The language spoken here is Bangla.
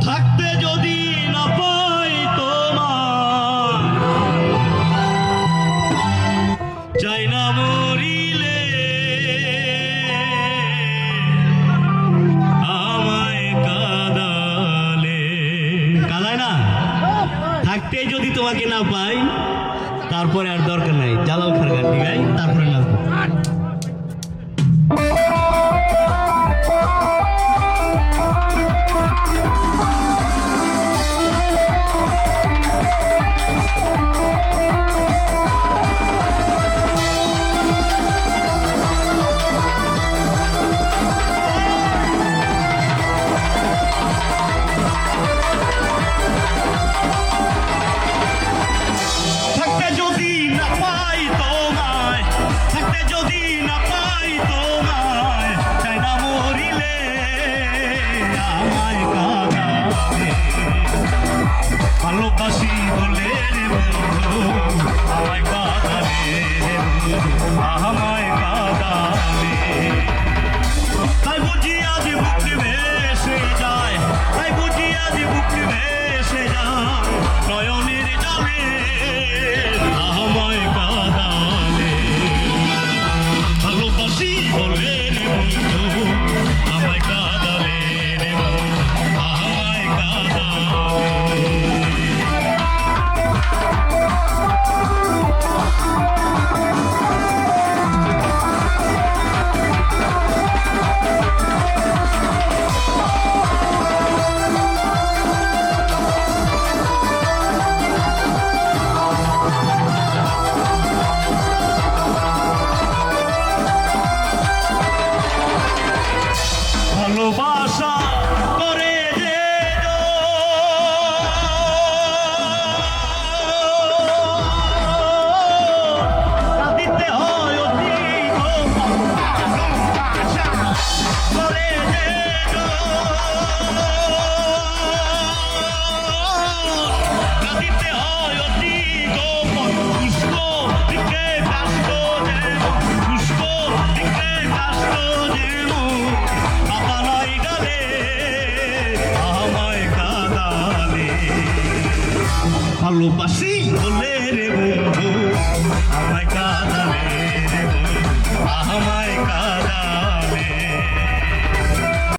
থাকতে যদি না পাই তোমার, চাই না মরিলে আমায় কাঁদালে। কাঁদায় না? থাকতে যদি তোমাকে না পাই, তারপরে আর দরকার নাই। জালাল খার গান, ঠিক আছে? তারপরে না ভালোবাসি বলে রে বন্ধু আমায় কাঁদালে, আমায় কাঁদালে। তাই বুঝি আজ বুক ভেসে যায়, তাই বুঝি আজ বুক ভেসে যায় নয়নের জলে আমায় কাঁদালে। ভালোবাসি বলে রে বন্ধু আমায় কাঁদালে রে বন্ধু, আমায় কাঁদালে। ভালোবাসা করে যে দিতে হয় অতি করে যে দিতে হয় অতি গোপন। পুষ্প দিকে ব্যস্ত যেন, পুষ্প দিকে ব্যস্ত যেন কাদালাই গালে আমায় কাঁদালে। ভালোবাসি বলে রে বন্ধু আমায় কাঁদালে রে বন্ধু, আমায় কাঁদালে।